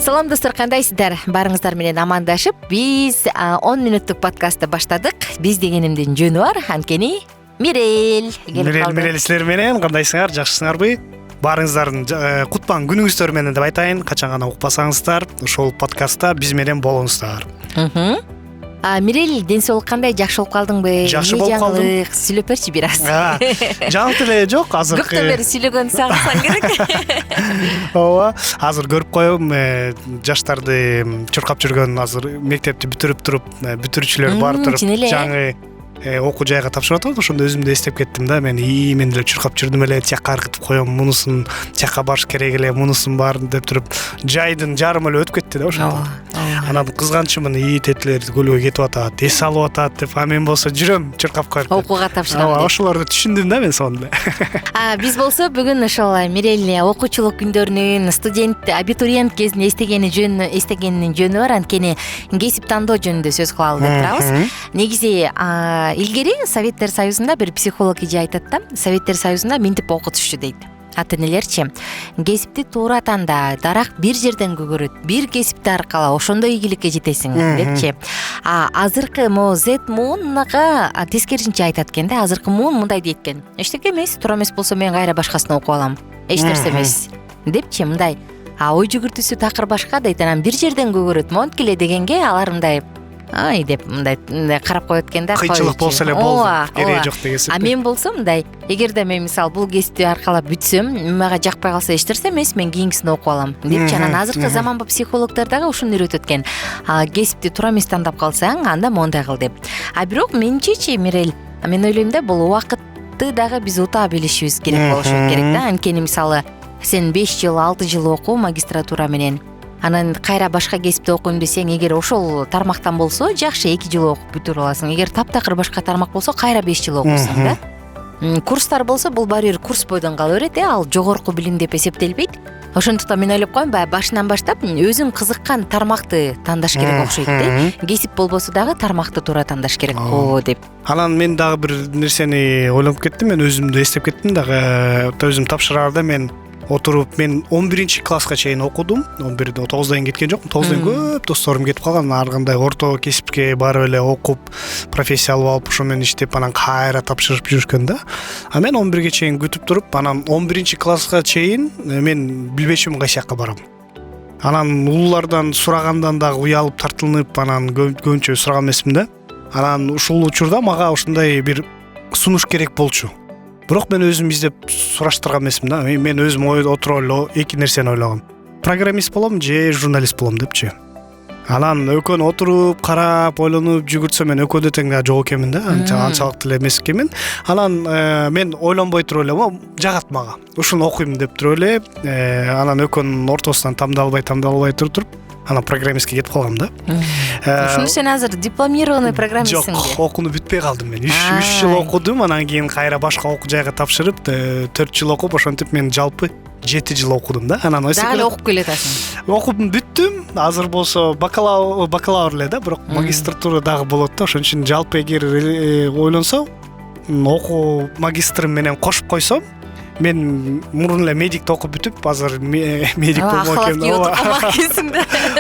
Салам достор, кандайсыздар? Барыңыздар менен амандашып, биз 10 мүнөттүк подкастты баштадык. Биз дегенимдин жөнү бар, анткени Мирель келип калды. Мирель силер менен кандайсыңар, жакшысыңарбы? Баарыңыздардын куткан күнүңүздөр менен деп айтайын. Качан гана укпасаңыздар, ошол подкастта биз менен болуңуздар. Мирель, ден соолук кандай, жакшы болуп калдыңбы? Жакшы болуп калдым. Сүйлөп берчи бир аз. Жаңылык эле жок, азыр. Көптөн бери сүйлөгөнү сагынсаң керек. Ооба, азыр көрүп коем, жаштарды чуркап жүргөн, азыр мектепти бүтүрүп туруп, бүтүрүүчүлөр бар туруп, жаңы окуу жайга тапшырып атат. Ошондо өзүмдү эстеп кеттим да. Мен деле чуркап жүрдүм эле, тияка ыргытып коем, мунусун тияка барыш керек эле, мунусун баарын деп туруп, жайдын жарымы эле өтүп кетти да ошондо. Анан кызганычымын, тетилер көлгө кетип атат, эс алып атат деп, мен болсо жүрөм чуркап коюп. Окууга тапшырам деп. Ошолорду түшүндүм да мен сонун эле. Биз болсо бүгүн ошол Мирель окуучулук күндөрүнүн, студент, абитуриент кезинде эстегенинин жөнү бар, анткени кесип тандоо жөнүндө сөз кылалы деп турабыз. Негизи илгери Советтер Союзунда бир психолог эже айтат да, Советтер Союзунда минтип окутушчу дейт. Ата энелерчи, кесипти туура танда, дарак бир жерден көгөрөт, бир кесипти аркала, ошондо ийгиликке жетесиң депчи. Азыркы Z муунга тескерисинче айтат экен да. Азыркы муун мындай дейт экен: эчтеке эмес, туура эмес болсо мен кайра башкасын окуп алам, эч нерсе эмес депчи, мындай. Ой жүгүртүүсү такыр башка дейт. Анан бир жерден көгөрөт, монткиле дегенге алар мындай деп мындай карап коет экен да. Кыйчылык болсо эле болду, кереги жок дегенсип. Мен болсом мындай, эгерде мен мисалы бул кесипти аркалап бүтсөм, мага жакпай калса эч нерсе эмес, мен кийинкисин окуп алам депчи. Анан азыркы заманбы психологдор дагы ушуну үйрөтөт экен. Кесипти туура эмес тандап калсаң, анда мондай кыл деп. Бирок менчичи, Мирель, мен ойлойм да, бул убакытты дагы биз ута билишибиз керек болушу керек да. Анткени мисалы сен 5 жыл, 6 жыл окуу магистратура менен, анан кайра башка кесипти окуйм десең, эгер ошол тармактан болсо жакшы 2 жыл окуп бүтүрүп аласың. Эгер таптакыр башка тармак болсо кайра 5 жыл окуйсуң да. Курстар болсо бул баары бир курс бойдон кала берет, ал жогорку билим деп эсептелбейт. Ошондуктан мен ойлоп коем, баягы башынан баштап өзүң кызыккан тармакты тандаш керек окшойт да. Кесип болбосо дагы тармакты туура тандаш керек го деп. Анан мен дагы бир нерсени ойлонуп кеттим, мен өзүмдү эстеп кеттим дагы. Өзүм тапшыраарда мен отуруп, мен 11 класска чейин окудум. 11-де 9-дан кеткен жокмун. 9-дан көп досторум кетип калган. Ар кандай орто кесипке барып эле окуп, профессия алып, ошо менен иштеп, анан кайра тапшырып жүрүшкөн да. Мен 11ге чейин күтүп туруп, анан 11 класска чейин мен билбечүмүн кайсы жакка барам. Анан улуулардан сурагандан дагы уялып, тартылынып, анан көбүнчө сураган эмесмин да. Анан ушул учурда мага ушундай бир сунуш керек болчу. Бирок мен өзүм издеп сураштырган эмесмин да. Мен өзүм отуруп эле эки нерсени ойлогом. Программист болом же журналист болом депчи. Анан экөөнү отуруп, карап, ойлонуп жүгүртсөм, мен экөөдө тең жок экенмин да. Анчалык деле эмес экенмин. Анан мен ойлонбой туруп эле, жагат мага. Ушуну окуйм деп туруп эле, анан экөөнүн ортосунан тандалбай туруп, анан программистке кетип калгам да. Ушуну сен азыр дипломированный программистсиң да? Жок, окууну бүтпөй калдым мен. 3 жыл окудум, анан кийин кайра башка окуу жайга тапшырып, 4 жыл окуп, ошентип мен жалпы 7 жыл окудум да. Анан дагы окуп келатасың. Окудум, бүттүм. Азыр болсо бакалавр эле да, бирок магистратура дагы болот да. Ошон үчүн жалпы эгер ойлонсо, окуу магистрым менен кошуп койсом, мен мурун эле медикти окуп бүтүп, азыр медик болмок экенмин.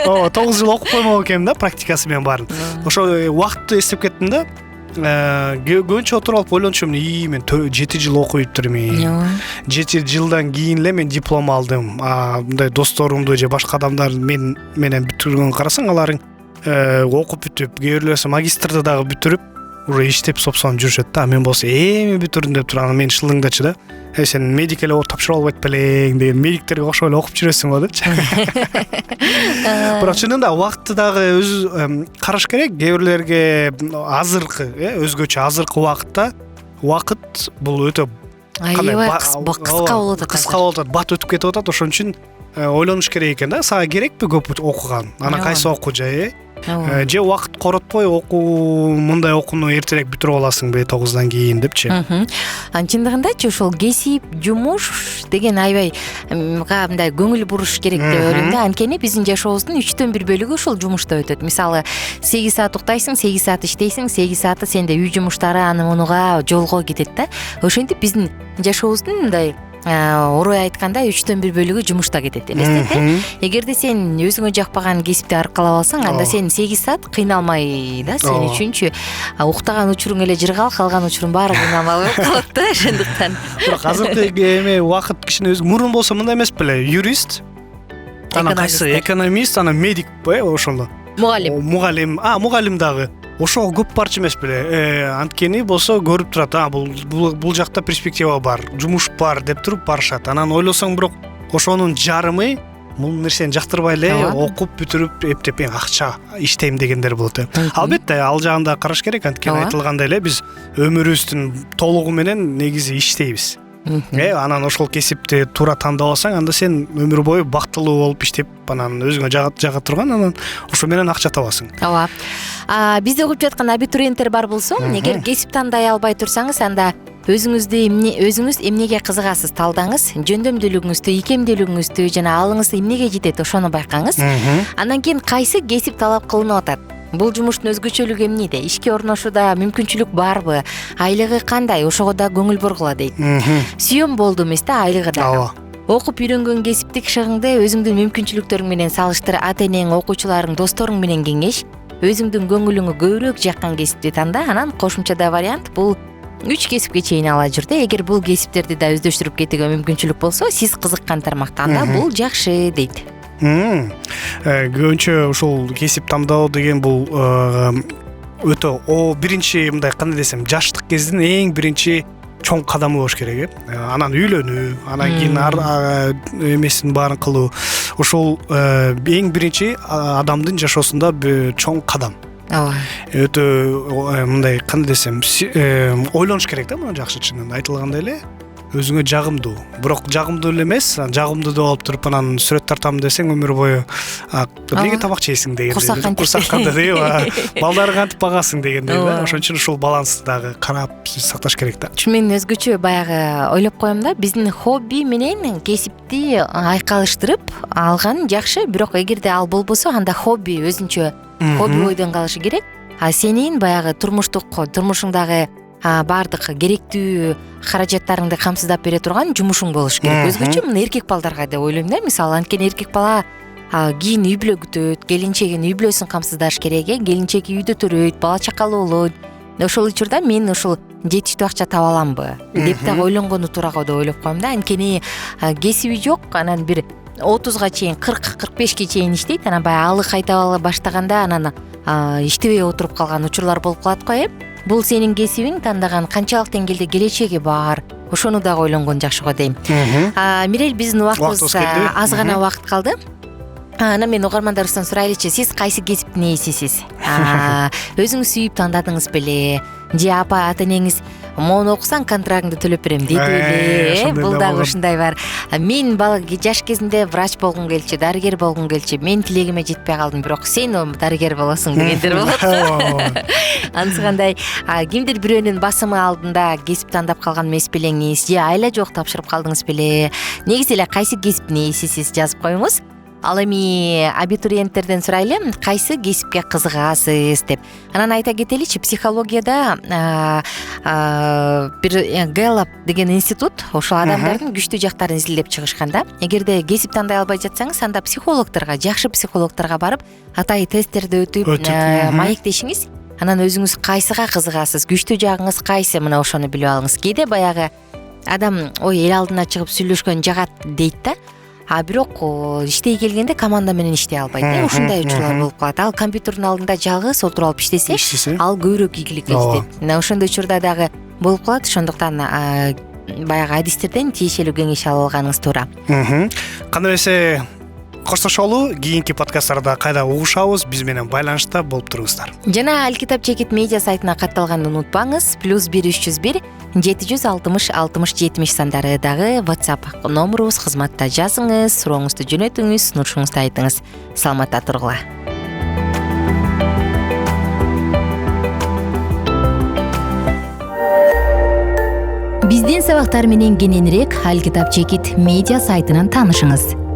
9 жыл окуп коймок экенмин да, практикасы менен баарын. Ошо убакытты эстеп кеттим да. Көбүнчө отуруп алып ойлончумун, мен 7 жыл окуп өттүрмүн. 7 жылдан кийин эле мен диплом алдым. Мындай досторумду же башка адамдар менен бүтүргөн карасаң, аларың окуп бүтүп, кээ бирлерси магистрды дагы бүтүрүп, уже иштеп сопсон жүрүшөт да. Мен болсо эми бүтүрдүм деп турган, мен шылыңдачы да. Сен медик эле тапшырып албайт белең деген, медиктерге окшоп эле окуп жүрөсүң го депчи. Бирок чынында убакытты дагы өзү караш керек. Кээ бирлерге азыркы, өзгөчө азыркы убакытта убакыт бул өтө кыска болуп атат. Кыска болуп атат, бат өтүп кетип атат. Ошон үчүн ойлонуш керек экен да. Сага керекпи көп окуган? Анан кайсы окуу жай? Же убакыт коротпой мындай окууну эртерээк бүтүрүп аласыңбы 9-дан кийин депчи. Чындыгындачы ошол кесип, жумуш деген аябай мындай көңүл буруш керек деп ойлойм да. Анткени биздин жашообуздун 3/4 бөлүгү ошол жумушта өтөт. Мисалы 8 саат уктайсың, 8 саат иштейсиң, 8 сааты сенде үй жумуштары, аны мунуга, жолго кетет да. Ошентип биздин жашообуздун мындай орой айтканда 1/3 бөлүгү жумушта кетет элестет. Эгерде сен өзүңө жакпаган кесипти аркалап алсаң, анда сен 8 саат кыйналмай да сен үчүнчү уктаган учуруң эле жыргал, калган учуруң баары кыйналмалуу болуп калат да. Ошондуктан бирок азыркы эме убакыт кичине мурун болсо мындай эмес беле, юрист, анан кайсы экономист, анан медик ошондо. Мугалим дагы. Ошого көп барчу эмес беле. Анткени болсо көрүп турат, бул жакта перспектива бар, жумуш бар деп туруп барышат. Анан ойлосоң бирок ошонун жарымы бул нерсени жактырбай эле окуп бүтүрүп эптеп акча иштейм дегендер болот. Албетте ал жагында караш керек, анткени айтылгандай эле биз өмүрүбүздүн толугу менен негизи иштейбиз. Анан ошол кесипти туура тандап алсаң, анда сен өмүр бою бактылуу болуп иштеп, анан өзүңө жага турган, анан ошо менен акча табасың. Ооба. Бизде окуп жаткан абитуриенттер бар болсо, эгер кесип тандай албай турсаңыз, анда өзүңүз эмнеге кызыгасыз талдаңыз, жөндөмдүүлүгүңүздү, икемдүүлүгүңүздү жана алыңыз эмнеге жетет ошону байкаңыз. Андан кийин кайсы кесип талап кылынып атат? Бул жумуштун өзгөчөлүгү эмнеде? Ишке орношууда мүмкүнчүлүк барбы? Айлыгы кандай? Ошого да көңүл бургула дейт. Сүйөм болду эмес да, айлыгы да. Окуп үйрөнгөн кесиптик шыгыңды өзүңдүн мүмкүнчүлүктөрүң менен салыштыр, ата-энең, окуучуларың, досторуң менен кеңеш, өзүңдүн көңүлүңө көбүрөөк жаккан кесипти танда, анан кошумчада вариант бул 3 кесипке чейин ала жүр да. Эгер бул кесиптерди да өздөштүрүп кетүүгө мүмкүнчүлүк болсо, сиз кызыккан тармакта, анда бул жакшы дейт. Көбүнчө ушул кесип тандоо деген бул өтө биринчи, мындай кандай десем, жаштык кездин эң биринчи чоң кадамы болуш керек. Анан үйлөнүү, анан кийин эмесин баарын кылуу. Ошол эң биринчи адамдын жашоосунда чоң кадам. Өтө мындай кандай десем, ойлонуш керек да, мына жакшы чынын айтылгандай эле. Өзүңө жагымдуу, бирок жагымдуу эле эмес, жагымдуу деп алып туруп анан сүрөт тартам десең өмүр бою эмнеге тамак жейсиң дегендей, курсак кантип, балдарың кантип багасың дегендей да. Ошон үчүн ушул балансты дагы карап сакташ керек да. Чын мен өзгөчө баягы ойлоп коем да, биздин хобби менен кесипти айкалыштырып алган жакшы, бирок эгерде ал болбосо, анда хобби өзүнчө хобби бойдон калышы керек. Сенин баягы турмушуңдагы баардык керектүү каражаттарыңды камсыздап бере турган жумушуң болуш керек. Өзгөчө мына эркек балдарга деп ойлойм да. Мисалы, анткени эркек бала кийин үй бүлө күтөт, келинчегин үй бүлөсүн камсыздаш керек, келинчеги үйдө төрөйт, бала чакалуу болот. Ошол учурда мен ушул жетиштүү акча таба аламбы деп дагы ойлонгону туурага деп ойлоп коем да. Анткени кесиби жок, анан бир 30га чейин, 40-45ке чейин иштейт, анан баягы алы кайта баштаганда анан иштебей отуруп калган учурлар болуп калат го. Бул сенин кесибиң, тандаган канчалык деңгээлде келечеги бар, ошону дагы ойлонгон жакшы го дейм. Мирель, биздин убактыбыз аз гана убакыт калды. Анан мен угармандарыбыздан сурайлычы, сиз кайсы кесиптин ээсисиз? Өзүңүз сүйүп тандадыңыз беле? Же ата-энеңиз моуну окусаң контрагыңды төлөп берем деди беле? Бул дагы ушундай бар. Мен бала жаш кезинде врач болгум келчү, дарыгер болгум келчү. Мен тилегиме жетпей калдым, бирок сен дарыгер болосуң дегендер болот. Ансыгандай кимдир бирөөнүн басымы алдында кесип тандап калган эмес белеңиз, же айла жок тапшырып калдыңыз беле? Негизи эле кайсы кесиптин ээсисиз жазып коюңуз. Ал эми абитуриенттерден сурайлы, кайсы кесипке кызыгасыз деп. Анан айта кетеличи, психологияда бир Гэллап деген институт ошол адамдардын күчтүү жактарын изилдеп чыгышкан да. Эгерде кесип тандай албай жатсаңыз, анда психологторго, жакшы психологторго барып, атайы тесттерди өтүп маектешиңиз. Анан өзүңүз кайсыга кызыгасыз, күчтүү жагыңыз кайсы, мына ошону билип алыңыз. Кээде баягы адам эл алдына чыгып сүйлөшкөн жагат дейт да. Бирок иштей келгенде команда менен иштей албайт да. Ушундай учурлар болуп калат. Ал компьютердин алдында жалгыз отуруп алып иштесе, ал көбүрөөк ийгилик эстейт. Мына ошондой учурда дагы болуп калат. Ошондуктан баягы адистерден тиешелүү кеңеш алып алганыңыз туура. Кандай эсе коштошолу, кийинки подкасттарда кайда угушабыз, биз менен байланышта болуп туруңуздар. Жана Алкитап Чекит медиа сайтына катталганды унутпаңыз. +1 301 760 60 70 сандары дагы WhatsApp номерубуз, кызматта жазыңыз, сурооңузду жөнөтүңүз, сунушуңузду айтыңыз. Саламатта тургула. Биздин сабактар менен кененирээк Алкитап Чекит медиа сайтынан таанышыңыз.